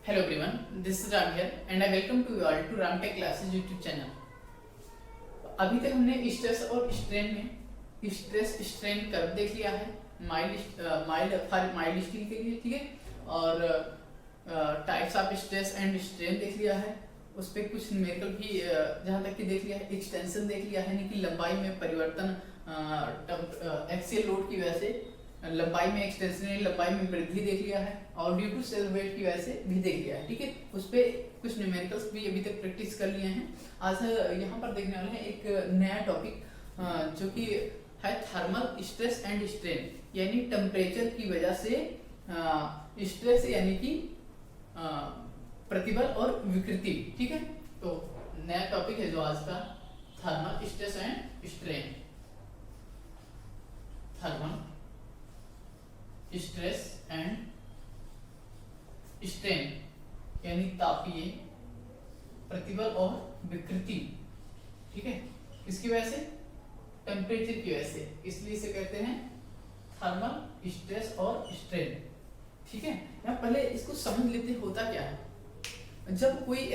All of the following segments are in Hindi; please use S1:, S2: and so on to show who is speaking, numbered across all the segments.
S1: Hello everyone, this is Ram here and I welcome to you all to Ram Tech Classes YouTube channel। अभी तक हमने स्ट्रेस और स्ट्रेन में स्ट्रेस स्ट्रेन कर्व देख लिया है माइल्ड स्टील के लिए, ठीक है। और types of stress and strain देख लिया है। उस पर कुछ न्यूमेरिकल भी जहाँ तक कि देख लिया है। एक्सटेंशन देख लिया है, यानी कि लंबाई में परिवर्तन एक्सियल लोड की वजह से लंबाई में एक्सटेंशन लंबाई में वृद्धि देख लिया है, और ड्यू टू सेल वेट की वजह से भी देख लिया है, ठीक है। उस पर कुछ न्यूमेरिकल्स भी अभी तक प्रैक्टिस कर लिए हैं। आज यहाँ पर देखने वाले हैं एक नया टॉपिक जो कि है थर्मल स्ट्रेस एंड स्ट्रेन, यानी टेम्परेचर की वजह से स्ट्रेस यानी कि प्रतिबल और विकृति, ठीक है। तो नया टॉपिक है जो आज का thermal stress and strain. Thermal stress and strain यानी तापीय प्रतिबल और विकृति, ठीक है। किसकी वजह से? टेम्परेचर की वजह से, इसलिए इसे कहते हैं थर्मल स्ट्रेस और स्ट्रेन, ठीक है। यहाँ पहले इसको समझ लेते हैं होता क्या है। जब कोई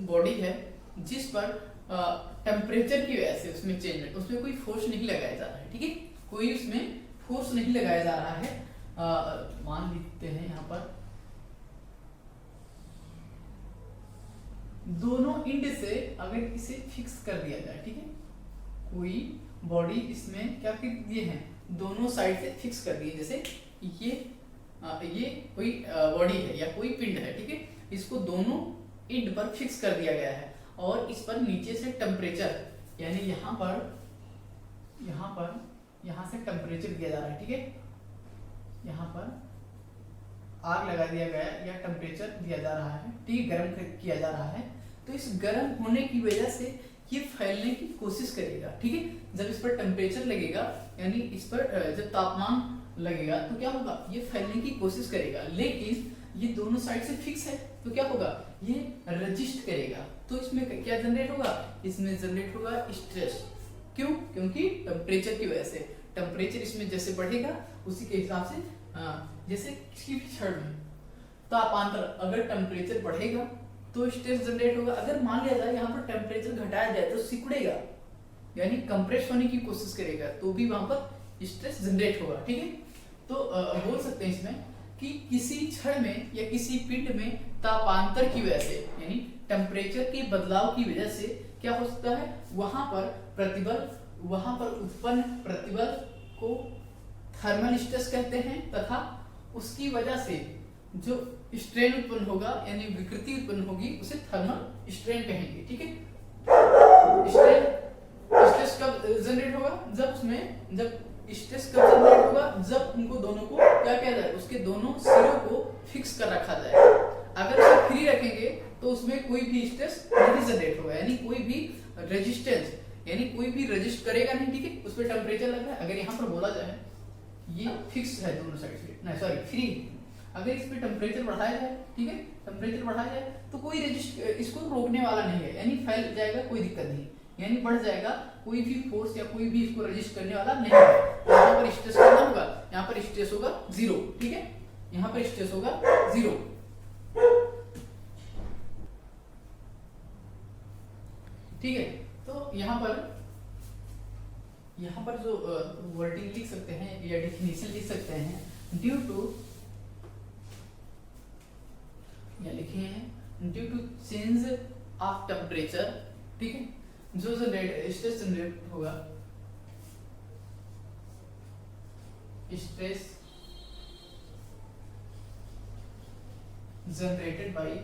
S1: बॉडी है जिस पर टेम्परेचर की वजह से उसमें चेंज, उसमें कोई फोर्स नहीं लगाया जा रहा है, ठीक है। कोई उसमें फोर्स नहीं लगाया जा रहा है। मान लिखते हैं यहाँ पर दोनों इंड से अगर इसे फिक्स कर दिया जाए, ठीक है। कोई बॉडी इसमें क्या कर दिए हैं, दोनों साइड से फिक्स कर दिए। जैसे ये कोई बॉडी है या कोई पिंड है, ठीक है। इसको दोनों इंड पर फिक्स कर दिया गया है और इस पर नीचे से टेम्परेचर, यानी यहाँ से टेम्परेचर दिया जा रहा है, ठीक है। यहाँ पर आग लगा दिया गया या टेम्परेचर दिया जा रहा है, ठीक, गर्म किया जा रहा है। तो इस गर्म होने की वजह से ये फैलने की कोशिश करेगा, ठीक है। जब इस पर टेम्परेचर लगेगा, यानी इस पर जब तापमान लगेगा तो क्या होगा, ये फैलने की कोशिश करेगा। लेकिन ये दोनों साइड से फिक्स है तो क्या होगा, ये रेजिस्ट करेगा। तो इसमें क्या जनरेट होगा, इसमें जनरेट होगा स्ट्रेस। क्यों? क्योंकि टेम्परेचर की वजह से। टेम्परेचर इसमें जैसे बढ़ेगा उसी के हिसाब से जैसे किसी भी क्षण में तापांतर, अगर टेम्परेचर बढ़ेगा तो स्ट्रेस जनरेट होगा। अगर मान लिया जाए यहाँ पर टेम्परेचर घटाया जाए तो सिकुड़ेगा, यानी कंप्रेस होने की कोशिश करेगा, तो भी वहां पर स्ट्रेस जनरेट होगा, ठीक है। तो बोल सकते हैं इसमें कि किसी क्षण में या किसी पिंड में तापांतर की वजह से, यानी टेम्परेचर के बदलाव की वजह से क्या हो सकता है, वहां पर उत्पन्न प्रतिबल को थर्मल स्ट्रेस कहते हैं, तथा उसकी वजह से जो स्ट्रेन उत्पन्न होगा यानी विकृति उत्पन्न होगी उसे थर्मल स्ट्रेन कहेंगे, ठीक है। स्ट्रेस कब जनरेट होगा, जब स्ट्रेस कब जनरेट होगा, जब उनको दोनों को क्या किया जाए, उसके दोनों सिरों को फिक्स कर रखा जाए। अगर उसे फ्री रखेंगे तो उसमें कोई भी स्ट्रेस नहीं जनरेट होगा, यानी कोई भी रेजिस्टेंस, यानी कोई भी रेजिस्ट करेगा नहीं, ठीक है। उस पर टेम्परेचर लग रहा है। अगर यहाँ पर बोला जाए ये फिक्स है दोनों साइड से, नहीं सॉरी फ्री, अगर इस पे टेम्परेचर बढ़ाया जाए, ठीक है, टेम्परेचर बढ़ाया जाए तो कोई रेजिस्ट इसको रोकने वाला नहीं है, यानी फैल जाएगा, कोई दिक्कत नहीं, यानी बढ़ जाएगा, कोई भी फोर्स या कोई भी इसको रेजिस्ट करने वाला नहीं है। यहाँ पर स्ट्रेस कितना होगा, यहाँ पर स्ट्रेस होगा 0, ठीक है। यहाँ पर स्ट्रेस होगा 0, ठीक है। तो यहाँ पर जो वर्डिंग लिख सकते हैं या डेफिनेशन लिख सकते हैं, ड्यू टू, या लिखे हैं due to change of temperature, ठीक है, जो स्ट्रेस जनरेट होगा, stress generated by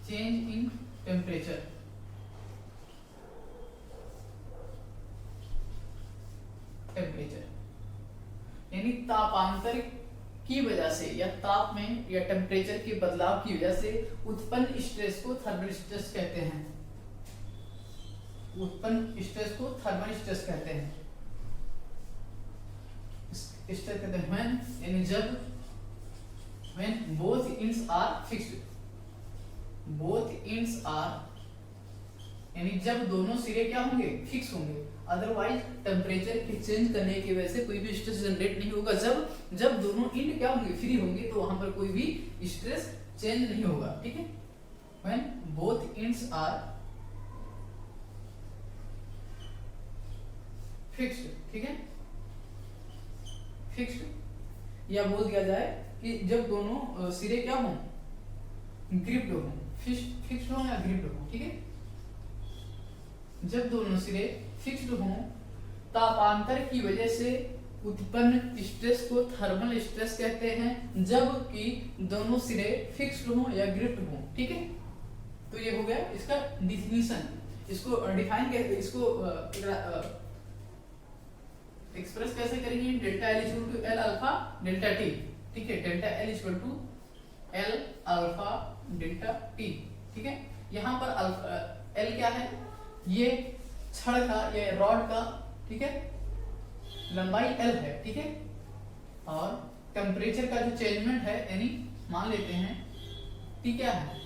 S1: change in temperature, यानी तापांतर की वजह से या ताप में या टेम्परेचर के बदलाव की वजह से उत्पन्न स्ट्रेस को थर्मल स्ट्रेस कहते हैं। उत्पन्न स्ट्रेस को थर्मल स्ट्रेस कहते हैं। स्ट्रेस कहते हैं यानी जब when both ends are fixed यानी जब दोनों सिरे क्या होंगे, फिक्स होंगे, अदरवाइज टेम्परेचर के चेंज करने की वजह से कोई भी स्ट्रेस जनरेट नहीं होगा। जब दोनों एंड क्या होंगे, फ्री होंगे, तो वहां पर कोई भी स्ट्रेस चेंज नहीं होगा, ठीक है। When both ends are fixed, ठीक है, फिक्स्ड, या बोल दिया जाए कि जब दोनों सिरे क्या हों, ग्रिप्ड हो, फिक्स्ड हो या ग्रिप्ड हो, ठीक है। जब दोनों सिरे फिक्स्ड हों, तापांतर की वजह से उत्पन्न स्ट्रेस को थर्मल स्ट्रेस कहते हैं, जबकि दोनों सिरे फिक्स्ड हों या ग्रिप्ड हों, ठीक है। तो ये हो गया इसका डिफिनीशन। इसको डिफाइन इसको एक्सप्रेस कैसे करेंगे, delta L equal to L alpha delta T, ठीक है। Delta L equal to L alpha delta T, ठीक है। यहाँ पर एल क्या है, ये छड़ का, ये रॉड का, ठीक है, लंबाई एल है, ठीक है। और टेम्परेचर का जो चेंजमेंट है, यानी मान लेते हैं टी क्या है,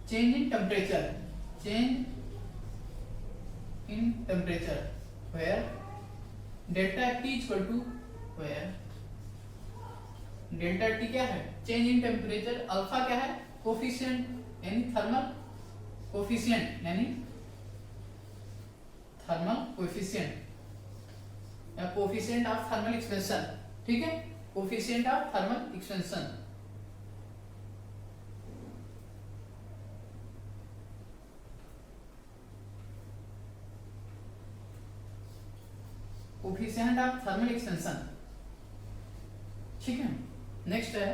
S1: change in temperature, change in temperature where delta T equal to where delta T क्या है, चेंज इन टेम्परेचर, अल्फा क्या है, कोफिशिएंट यानी थर्मल कोफिशिएंट, यानी थर्मल कोएफिशिएंट या कोफिशिएंट ऑफ थर्मल एक्सपेंशन, ठीक है, coefficient of thermal expansion. Coefficient of thermal expansion, ठीक है। नेक्स्ट है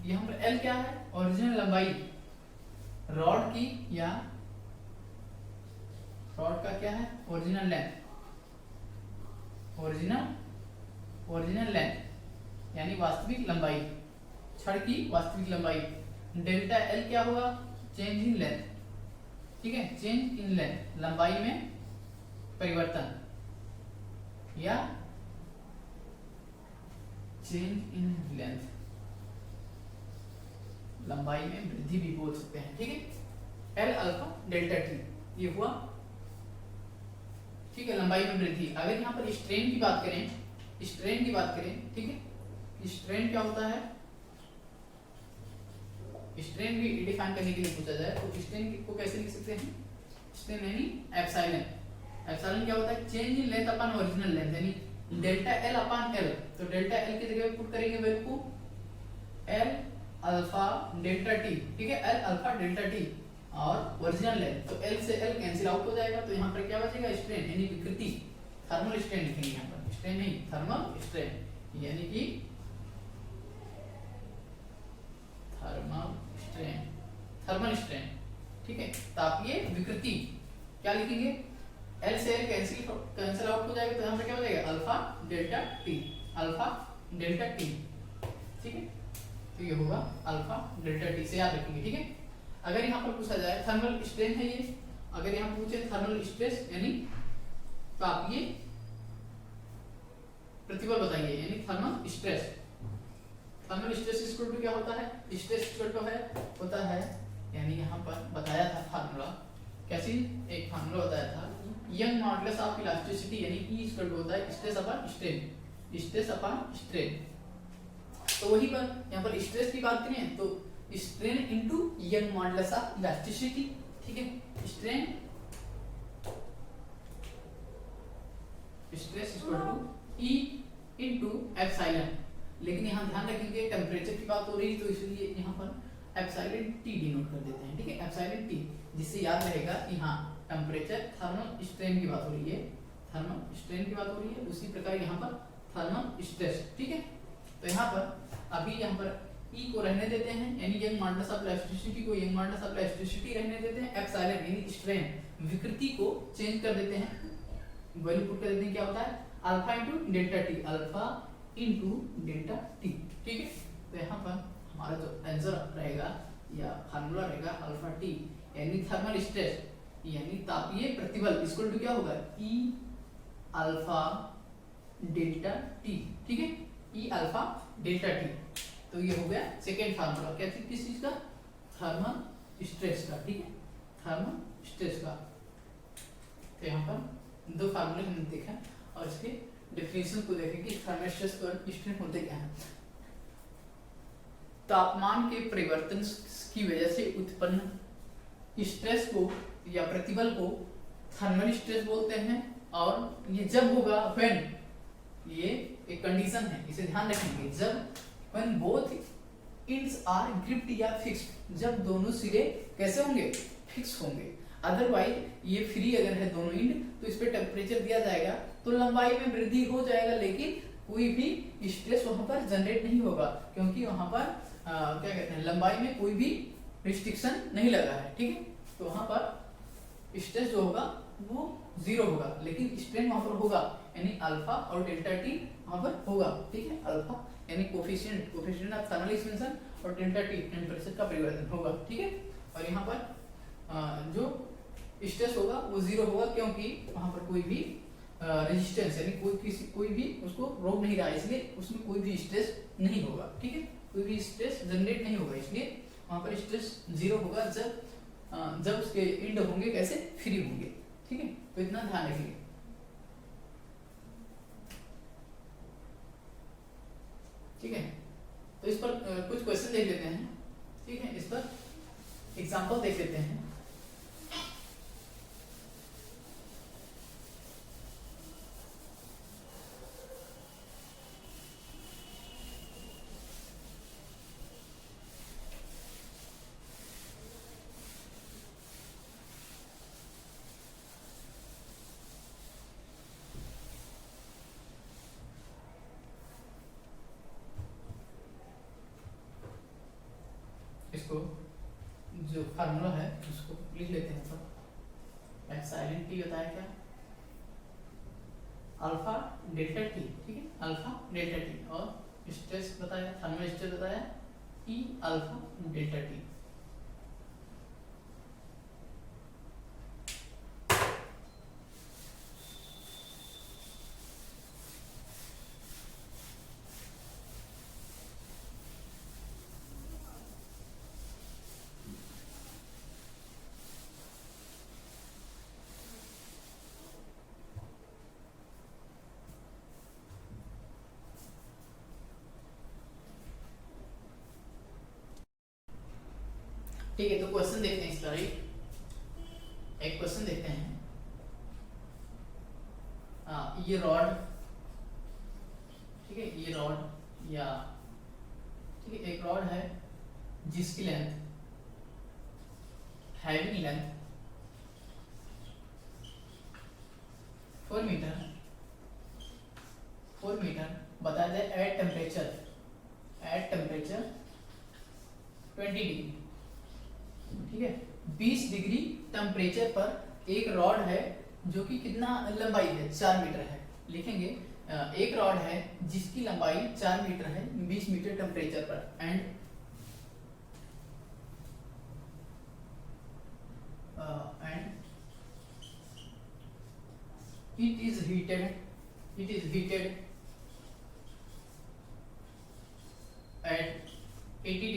S1: यहां पर एल क्या है, ओरिजिनल लंबाई रॉड की, या रॉड का क्या है, ओरिजिनल लेंथ, ओरिजिनल लेंथ यानी वास्तविक लंबाई, छड़ की वास्तविक लंबाई। डेल्टा एल क्या होगा, चेंज इन लेंथ, ठीक है, चेंज इन लेंथ, लंबाई में परिवर्तन, या चेंज इन लेंथ, लंबाई में वृद्धि भी बोल सकते हैं, ठीक है। एल अल्फा डेल्टा टी ये हुआ, ठीक है, लंबाई में वृद्धि। अगर यहाँ पर स्ट्रेन की बात करें, ठीक है, स्ट्रेन क्या होता है, स्ट्रेन भी डिफाइन करने के लिए पूछा जाए तो स्ट्रेन को कैसे लिख सकते हैं, स्ट्रेन यानी एप्सिलॉन, एप्सिलॉन क्या होता है, change in length upon original length, यानी डेल्टा एल अपॉन एल, तो डेल्टा एल की जगह पुट करेंगे वैल्यू को एल अल्फा डेल्टा टी, ठीक है, एल अल्फा डेल्टा टी और ओरिजिनल लेंथ, तो एल से एल कैंसिल आउट हो जाएगा, तो यहाँ पर क्या बचेगा, स्ट्रेन यानी विकृति, थर्मल स्ट्रेन लिखेंगे यहाँ पर, स्ट्रेन नहीं थर्मल स्ट्रेन, यानी कि थर्मल स्ट्रेन, ठीक है। तापीय विकृति क्या लिखेंगे, एल से एल कैंसिल आउट हो जाएगा, तो यहाँ पर क्या हो जाएगा, alpha delta T, alpha delta T, ठीक है। तो ये होगा अल्फा डेल्टा टी से याद रखेंगे, ठीक है। अगर यहाँ पर पूछा जाए थर्मल स्ट्रेन है ये, अगर यहाँ पूछे थर्मल स्ट्रेस यानी तापीय प्रतिबल बताइए, यानी thermal stress, thermal stress equal to क्या होता है, स्ट्रेस इक्वल टू है होता है, यानी यहाँ पर बताया था फार्मूला, कैसी एक फार्मूला बताया था, यंग मॉडुलस ऑफ इलास्टिसिटी, यानी E इक्वल टू होता है stress upon strain, stress upon strain. तो वही पर यहाँ पर स्ट्रेस की बात करें तो strain into Young modulus of elasticity, ठीक है, strain stress equal to E into epsilon. लेकिन यहाँ ध्यान रखेंगे टेम्परेचर की बात हो रही है, तो इसलिए यहाँ पर एप्सिलॉन टी डिनोट कर देते हैं, ठीक है, एप्सिलॉन टी, जिससे याद रहेगा कि हाँ टेम्परेचर थर्मल स्ट्रेन की बात हो रही है, थर्मल स्ट्रेन की बात हो रही है, उसी प्रकार यहाँ पर थर्मल स्ट्रेस, ठीक है। तो यहाँ पर अभी यहाँ पर E को रहने देते हैं, यानी यंग मॉडुलस ऑफ इलास्टिसिटी को यंग मॉडुलस ऑफ इलास्टिसिटी रहने देते हैं, एप्सिलॉन यानी स्ट्रेन विकृति को चेंज कर देते हैं, वैल्यू पुट कर देते हैं, क्या होता है alpha into delta T, alpha into delta T, ठीक है। तो यहाँ पर हमारा जो आंसर रहेगा या फार्मूला रहेगा अल्फा टी, यानी थर्मल स्ट्रेस यानी तापीय प्रतिबल इक्वल टू क्या होगा, E अल्फा डेल्टा टी, ठीक है, E अल्फा डेल्टा टी। तो ये हो गया सेकेंड फार्मूला, क्या किस चीज का, थर्मल स्ट्रेस का, ठीक है, थर्मल स्ट्रेस का। तो यहाँ पर दो फार्मूले हमने देखा और इसके डेफिनेशन को देखें कि थर्मल स्ट्रेस और स्ट्रेन होते क्या हैं। तापमान के परिवर्तन की वजह से उत्पन्न स्ट्रेस को या प्रतिबल को थर्मल स्ट्रेस बोलते हैं, और ये जब होगा व्हेन, ये एक कंडीशन है, इसे ध्यान रखेंगे, जब when both ends are gripped या फिक्स्ड, जब दोनों सिरे कैसे होंगे, फिक्स होंगे। अदरवाइज ये फ्री अगर है दोनों एंड तो इस पे टेम्परेचर दिया जाएगा तो लंबाई में वृद्धि हो जाएगा, लेकिन कोई भी स्ट्रेस वहां पर जनरेट नहीं होगा, क्योंकि वहां पर क्या कहते हैं, लंबाई में कोई भी रिस्ट्रिक्शन नहीं लगा है, ठीक है। तो वहां पर स्ट्रेस जो होगा वो जीरो होगा, लेकिन स्ट्रेन वहां पर होगा, यानी अल्फा और डेल्टा टी वहां पर होगा, ठीक है। अल्फा यानी कोफिशिएंट ऑफ थर्मल एक्सपेंशन और डेल्टा टी टेम्परेचर का परिवर्तन होगा, ठीक है। और यहाँ पर जो स्ट्रेस होगा वो जीरो होगा, क्योंकि वहां पर कोई भी रेजिस्टेंस यानी कोई भी उसको रोक नहीं रहा है, इसलिए उसमें कोई भी स्ट्रेस नहीं होगा, ठीक है। कोई भी स्ट्रेस जनरेट नहीं होगा, इसलिए वहां पर स्ट्रेस जीरो होगा जब उसके एंड होंगे कैसे, फ्री होंगे, ठीक है। तो इतना ध्यान रखिए, ठीक है। तो इस पर कुछ क्वेश्चन देख लेते हैं, ठीक है। इस पर एग्जांपल देख लेते हैं। इसको जो फार्मूला है उसको लिख लेते हैं। तो एप्सिलॉन टी होता है क्या, अल्फा डेल्टा टी, ठीक है, अल्फा डेल्टा टी, और स्ट्रेस बताया, थर्मल स्ट्रेस बताया ई अल्फा डेल्टा टी। ठीक है, तो क्वेश्चन देखते हैं इसका, एक क्वेश्चन देखते हैं। ये रॉड, ठीक है, ये रॉड या ठीक है, एक रॉड है जिसकी लेंथ, हैविंग लेंथ 4 मीटर बताया जाए एट टेम्परेचर 20 डिग्री, ठीक है। 20 डिग्री टेम्परेचर पर एक रॉड है जो कि कितना लंबाई है, 4 मीटर है, लिखेंगे। एक रॉड है जिसकी लंबाई 4 मीटर है 20 मीटर टेम्परेचर पर, and it is heated at 80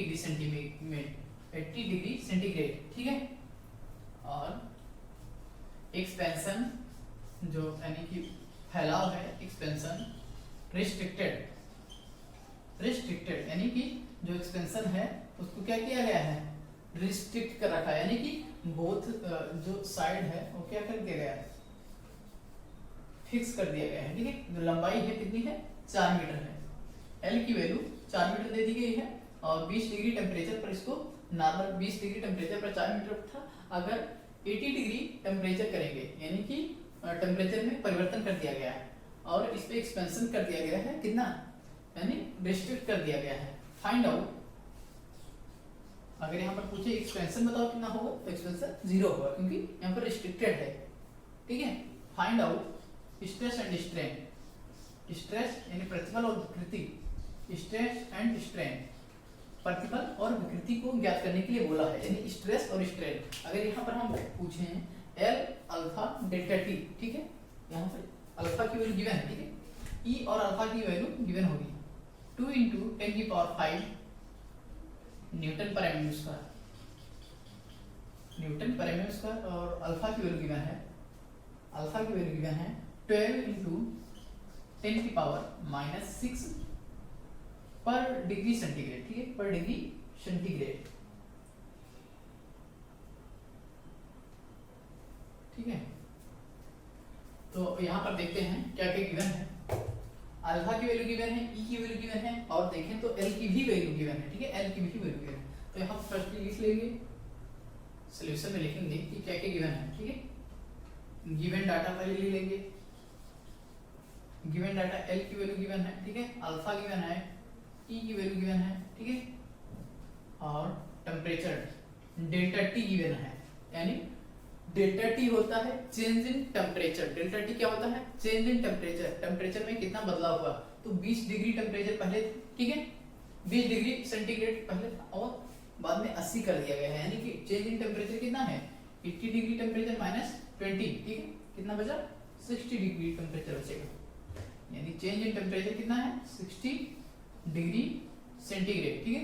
S1: degree centigrade, ठीक है। और एक्सपेंशन जो यानी कि फैलाव है, एक्सपेंशन रिस्ट्रिक्टेड यानी कि जो एक्सपेंशन है उसको क्या किया गया है, रिस्ट्रिक्ट कर रखा है, यानी कि बोथ जो साइड है वो क्या कर दिया गया है, फिक्स कर दिया गया है, ठीक है। जो लंबाई है कितनी है, 4 मीटर है, एल की वैल्यू 4 मीटर दे दी गई है, और 20 डिग्री टेम्परेचर पर इसको नॉर्मल 20 डिग्री टेम्परेचर पर 4 मीटर था, अगर 80 डिग्री टेम्परेचर करेंगे यानी कि टेम्परेचर में परिवर्तन कर दिया गया है, और इस पे एक्सपेंशन कर दिया गया है कितना, यानी रिस्ट्रिक्ट कर दिया गया है। फाइंड आउट, अगर यहाँ पर पूछे एक्सपेंशन बताओ कितना होगा, तो एक्सपेंशन 0 होगा, क्योंकि यहाँ पर रिस्ट्रिक्टेड है, ठीक है। Find out stress and strain, stress यानी प्रतिबल और विकृति, स्ट्रेस एंड स्ट्रेन, प्रतिबल और विकृति को ज्ञात करने के लिए बोला है, यानी स्ट्रेस और स्ट्रेन। अगर यहाँ पर हम पूछे एल अल्फा डेल्टा टी, ठीक है, यहाँ पर अल्फा की वैल्यू गिवन है, ठीक है, ई और अल्फा की वैल्यू गिवन होगी 2 × 10⁵ न्यूटन पर एमएम स्क्वायर, और अल्फा की वैल्यू गिवन है अल्फा की वैल्यू गिवन है 12 इंटू 10 की पावर माइनस 6 पर डिग्री सेंटीग्रेड, ठीक है, पर डिग्री सेंटीग्रेड, ठीक है। तो यहाँ पर देखते हैं क्या क्या गिवन है। अल्फा की वैल्यू गिवन है, ई की वैल्यू गिवन है, और देखें तो एल की भी वैल्यू गिवन है, ठीक है, एल की भी वैल्यू गिवन है। तो यहाँ फर्स्ट लिख लेंगे, सॉल्यूशन में लिखेंगे कि क्या क्या गिवन है, ठीक है। गिवन डाटा पहले ले लेंगे, गिवन डाटा एल की वैल्यू गिवन है, ठीक है, अल्फा गिवन है, ई की वैल्यू गिवन है, ठीक है, और टेम्परेचर डेल्टा टी गिवन है। यानी डेल्टा टी होता है change in temperature. Delta T क्या होता है? चेंज इन टेम्परेचर, टेम्परेचर में कितना बदलाव हुआ। तो 20 डिग्री टेम्परेचर पहले, ठीक है, 20 डिग्री सेंटीग्रेड पहले और बाद में 80 कर दिया गया है। यानी कि चेंज इन टेम्परेचर कितना है? 80 डिग्री टेम्परेचर माइनस 20, ठीक है, कितना बचा? 60 डिग्री टेम्परेचर बचेगा। यानी चेंज इन टेम्परेचर कितना है? 60 डिग्री सेंटीग्रेड, ठीक है।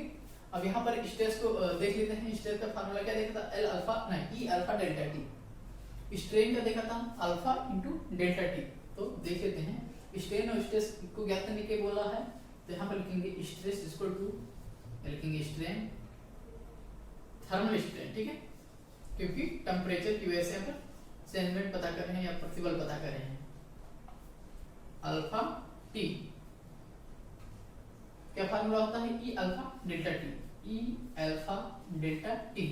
S1: अब यहाँ पर स्ट्रेस को देख लेते हैं। स्ट्रेस का फार्मूला क्या देखा था? एल अल्फा नहीं, ई अल्फा डेल्टा टी। स्ट्रेन का देखा था अल्फा इंटू डेल्टा टी। तो देख लेते हैं स्ट्रेन और स्ट्रेस को ज्ञात करने के बोला है। तो यहाँ पर लिखेंगे स्ट्रेस इक्वल टू, लिखेंगे स्ट्रेन, थर्मल स्ट्रेन, ठीक है, क्योंकि टेम्परेचर की वजह से हम सेंसमेंट पता कर रहे हैं या प्रतिबल पता कर रहे हैं। अल्फा टी क्या फार्मूला होता है? ई अल्फा डेल्टा टी, ई अल्फा डेल्टा टी,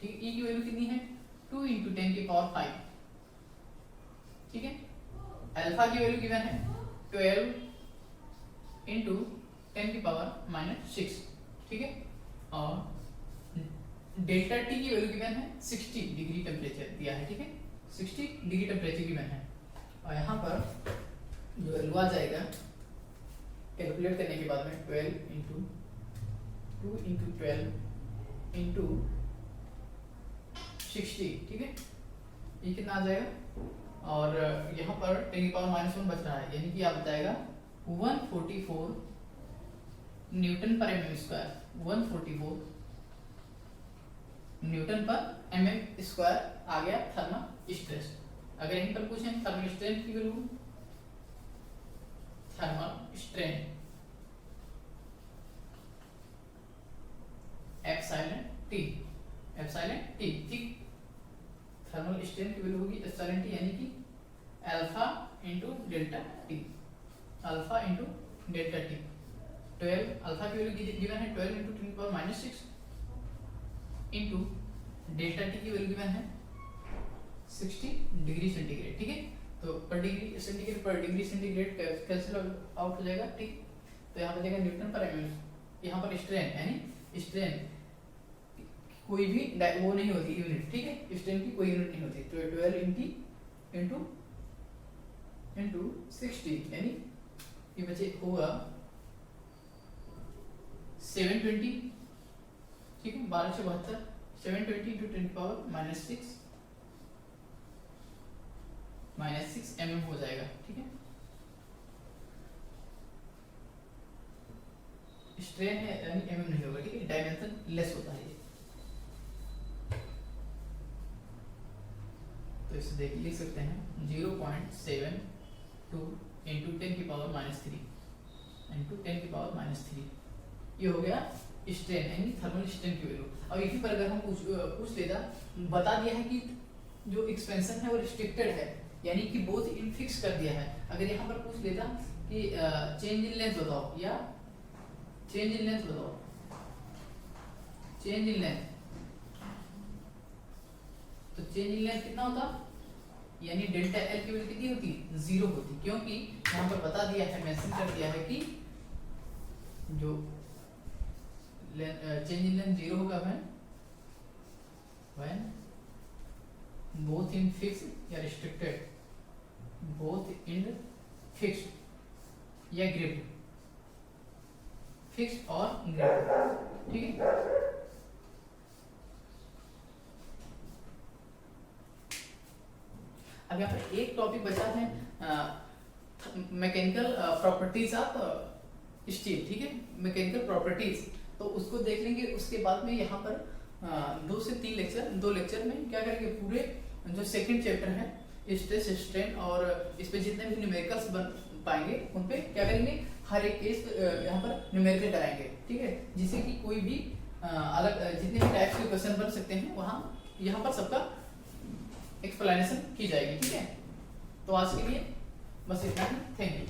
S1: ठीक। ई की वैल्यू कितनी है? 2 इंटू 10 की पावर 5, ठीक है। अल्फा की वैल्यू गिवन है 12 इंटू 10 की पावर माइनस 6, ठीक है, और डेल्टा टी की वैल्यू गिवन है 60 डिग्री टेम्परेचर दिया है, ठीक है, 60 डिग्री टेम्परेचर गिवन है। और यहाँ पर जो वैल्यू आ जाएगा कैलकुलेट करने के बाद में 12 इंटू 2 इंटू 12 इंटू 60, ठीक है, ये कितना आ जाएगा? और यहाँ पर 10 की पावर माइनस 1 बच रहा है, यानी कि आप बताएगा 144 न्यूटन पर mm स्क्वायर, 144 न्यूटन पर mm स्क्वायर आ गया थर्मल स्ट्रेस। अगर यहीं पर पूछें थर्मल स्ट्रेन की value, thermal strain epsilon T, epsilon T, ठीक। थर्मल स्ट्रेन की वैल्यू होगी एप्सिलॉन टी, यानी कि alpha into delta T, alpha into delta T. 12 alpha की वैल्यू गिवन है 12 इंटू 10 की power minus 6 into delta T की वैल्यू गिवन है 60 डिग्री सेंटीग्रेड, ठीक है। तो पर डिग्री सेंटीग्रेड कैंसिल आउट हो जाएगा, ठीक। तो यहाँ पर जाएगा न्यूटन पर एम, यहाँ पर स्ट्रेन, यानी स्ट्रेन कोई भी वो नहीं होती यूनिट, ठीक है, स्ट्रेन की कोई यूनिट नहीं होती। तो 12 इंटू 60, यानी ये बचे होगा 720, ठीक है, 1272, 720 इंटू 10 पावर माइनस 6 mm हो जाएगा, ठीक है। स्ट्रेन है यानी mm नहीं होगा, ठीक है, डायमेंशन लेस होता है ये। तो इसे देख लिख सकते हैं 0.72 इंटू 10 की पावर माइनस 3 इंटू 10 की पावर माइनस 3, ये हो गया स्ट्रेन यानी थर्मल स्ट्रेन की वैल्यू। अब इसी पर अगर हम पूछ लेता, बता दिया है कि जो एक्सपेंशन है वो रिस्ट्रिक्टेड है, यानी कि बोथ इन फिक्स कर दिया है। अगर यहाँ पर पूछ लेता कि चेंज इन लेंथ बताओ या चेंज इन लेंथ बताओ, चेंज इन लेंथ, तो चेंज इन लेंथ कितना होता? यानी डेल्टा एल की वैल्यू कितनी होती? 0 होती, क्योंकि यहाँ पर बता दिया है, मेंशन कर दिया है कि जो चेंज इन लेंथ 0 होगा व्हेन बोथ इन फिक्स्ड या रिस्ट्रिक्टेड, बोथ इन फिक्स्ड या ग्रिप्ड, फिक्स्ड और ग्रिप्ड, ठीक है। अब यहाँ पर एक टॉपिक बचा है मैकेनिकल प्रॉपर्टीज ऑफ स्टील, ठीक है, मैकेनिकल प्रॉपर्टीज, तो उसको देख लेंगे। उसके बाद में यहाँ पर 2 से 3 लेक्चर, 2 लेक्चर में क्या करेंगे, पूरे जो सेकंड चैप्टर है स्ट्रेस स्ट्रेन और इस पे जितने भी न्यूमेरिकल्स बन पाएंगे उन पे क्या करेंगे, हर एक केस यहाँ पर न्यूमेरिकल कराएंगे, ठीक है, जिससे कि कोई भी अलग जितने भी टाइप्स के क्वेश्चन बन सकते हैं वहाँ यहाँ पर सबका एक्सप्लेनेशन की जाएगी, ठीक है। तो आज के लिए बस इतना ही, थैंक यू।